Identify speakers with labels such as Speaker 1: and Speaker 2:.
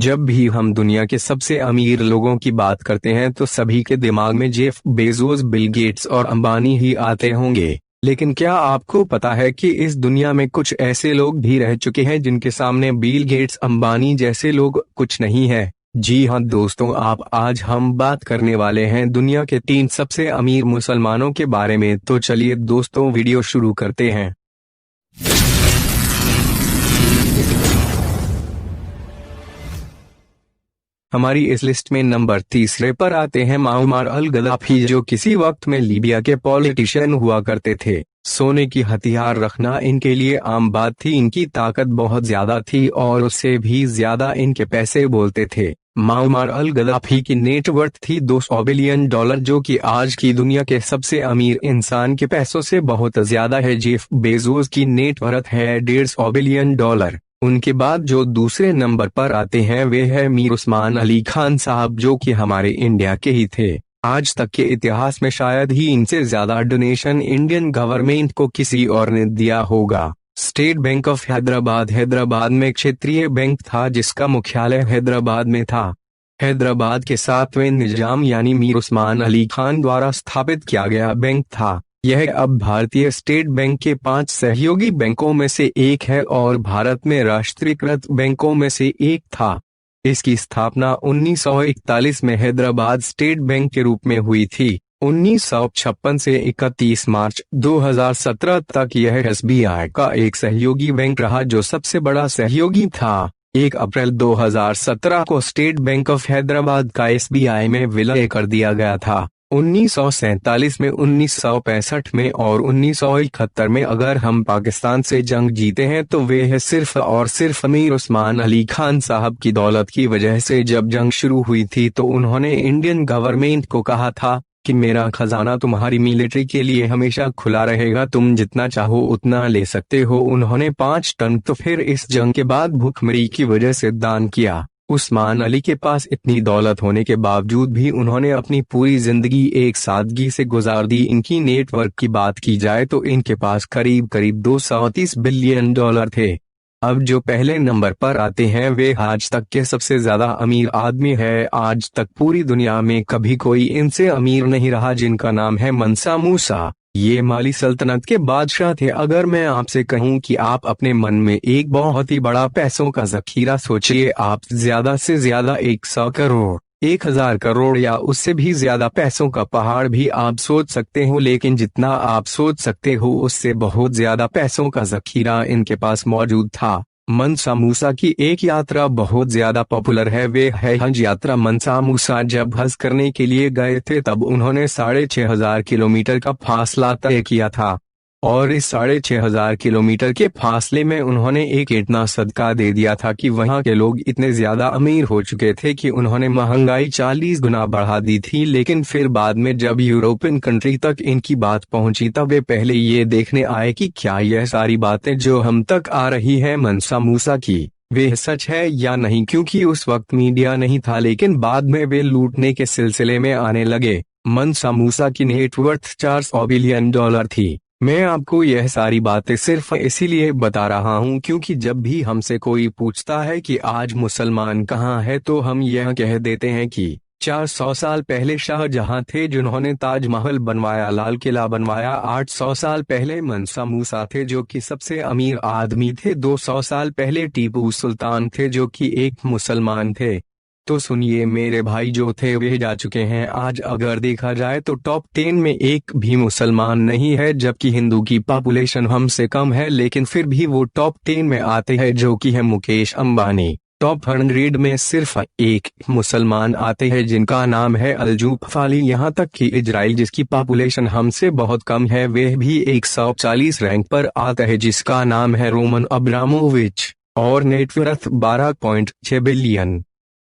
Speaker 1: जब भी हम दुनिया के सबसे अमीर लोगों की बात करते हैं तो सभी के दिमाग में जेफ बेजोस, बिल गेट्स और अंबानी ही आते होंगे। लेकिन क्या आपको पता है कि इस दुनिया में कुछ ऐसे लोग भी रह चुके हैं जिनके सामने बिल गेट्स, अंबानी जैसे लोग कुछ नहीं है? जी हाँ दोस्तों, आज हम बात करने वाले हैं दुनिया के 3 सबसे अमीर मुसलमानों के बारे में। तो चलिए दोस्तों, वीडियो शुरू करते हैं। हमारी इस लिस्ट में नंबर 3 पर आते हैं मुअम्मर अल गद्दाफी, जो किसी वक्त में लीबिया के पॉलिटिशियन हुआ करते थे। सोने की हथियार रखना इनके लिए आम बात थी। इनकी ताकत बहुत ज्यादा थी और उससे भी ज्यादा इनके पैसे बोलते थे। मुअम्मर अल गद्दाफी की नेटवर्थ थी $200 बिलियन, जो कि आज की दुनिया के सबसे अमीर इंसान के पैसों से बहुत ज्यादा है। जेफ बेजोस की नेटवर्थ है $150 बिलियन। उनके बाद जो दूसरे नंबर पर आते हैं वे है मीर उस्मान अली खान साहब, जो कि हमारे इंडिया के ही थे। आज तक के इतिहास में शायद ही इनसे ज्यादा डोनेशन इंडियन गवर्नमेंट को किसी और ने दिया होगा। स्टेट बैंक ऑफ हैदराबाद में क्षेत्रीय बैंक था जिसका मुख्यालय हैदराबाद में था। हैदराबाद के 7वें निजाम यानी मीर उस्मान अली खान द्वारा स्थापित किया गया बैंक था। यह अब भारतीय स्टेट बैंक के 5 सहयोगी बैंकों में से एक है और भारत में राष्ट्रीयकृत बैंकों में से एक था। इसकी स्थापना 1941 में हैदराबाद स्टेट बैंक के रूप में हुई थी। 1956 से 31 मार्च 2017 तक यह एसबीआई का एक सहयोगी बैंक रहा, जो सबसे बड़ा सहयोगी था। 1 अप्रैल 2017 को स्टेट बैंक ऑफ हैदराबाद का एसबीआई में विलय कर दिया गया था। 1947 में, 1965 में और 1971 में अगर हम पाकिस्तान से जंग जीते हैं तो वे है सिर्फ और सिर्फ मीर उस्मान अली खान साहब की दौलत की वजह से। जब जंग शुरू हुई थी तो उन्होंने इंडियन गवर्नमेंट को कहा था कि मेरा खजाना तुम्हारी मिलिट्री के लिए हमेशा खुला रहेगा, तुम जितना चाहो उतना ले सकते हो। उन्होंने 5 टन तो फिर इस जंग के बाद भूखमरी की वजह से दान किया। उस्मान अली के पास इतनी दौलत होने के बावजूद भी उन्होंने अपनी पूरी जिंदगी एक सादगी से गुजार दी। इनकी नेटवर्क की बात की जाए तो इनके पास करीब $230 बिलियन थे। अब जो पहले नंबर पर आते हैं वे आज तक के सबसे ज्यादा अमीर आदमी है। आज तक पूरी दुनिया में कभी कोई इनसे अमीर नहीं रहा, जिनका नाम है मंसा मूसा। ये माली सल्तनत के बादशाह थे। अगर मैं आपसे कहूं कि आप अपने मन में एक बहुत ही बड़ा पैसों का जखीरा सोचिए, आप ज्यादा से ज्यादा 100 करोड़, 1000 करोड़ या उससे भी ज्यादा पैसों का पहाड़ भी आप सोच सकते हो, लेकिन जितना आप सोच सकते हो उससे बहुत ज्यादा पैसों का जखीरा इनके पास मौजूद था। मंसा मूसा की एक यात्रा बहुत ज्यादा पॉपुलर है, वे है हज यात्रा। मंसा मूसा जब हज करने के लिए गए थे तब उन्होंने 6500 किलोमीटर का फासला तय किया था और इस 6500 किलोमीटर के फासले में उन्होंने एक इतना सदका दे दिया था कि वहां के लोग इतने ज्यादा अमीर हो चुके थे कि उन्होंने महंगाई 40 गुना बढ़ा दी थी। लेकिन फिर बाद में जब यूरोपियन कंट्री तक इनकी बात पहुंची तब वे पहले ये देखने आए कि क्या यह सारी बातें जो हम तक आ रही है मंसा मूसा की वे सच है या नहीं, क्योंकि उस वक्त मीडिया नहीं था। लेकिन बाद में वे लूटने के सिलसिले में आने लगे। मंसा मूसा की नेटवर्थ $400 बिलियन थी। मैं आपको यह सारी बातें सिर्फ इसीलिए बता रहा हूं क्योंकि जब भी हमसे कोई पूछता है कि आज मुसलमान कहाँ है तो हम यह कह देते हैं कि 400 साल पहले शाहजहां थे जिन्होंने ताजमहल बनवाया, लाल किला बनवाया। 800 साल पहले मंसा मूसा थे जो कि सबसे अमीर आदमी थे। 200 साल पहले टीपू सुल्तान थे जो कि एक मुसलमान थे। तो सुनिए मेरे भाई, जो थे वे जा चुके हैं। आज अगर देखा जाए तो टॉप 10 में एक भी मुसलमान नहीं है, जबकि हिंदू की पॉपुलेशन हमसे कम है, लेकिन फिर भी वो टॉप 10 में आते हैं, जो कि है मुकेश अंबानी। टॉप 100 में सिर्फ एक मुसलमान आते हैं जिनका नाम है अलजूफ अली। यहाँ तक कि इजराइल, जिसकी पॉपुलेशन हमसे बहुत कम है, वे भी 140 रैंक पर आता है, जिसका नाम है रोमन अब्रामोविच और नेटवर्थ 12.6 बिलियन।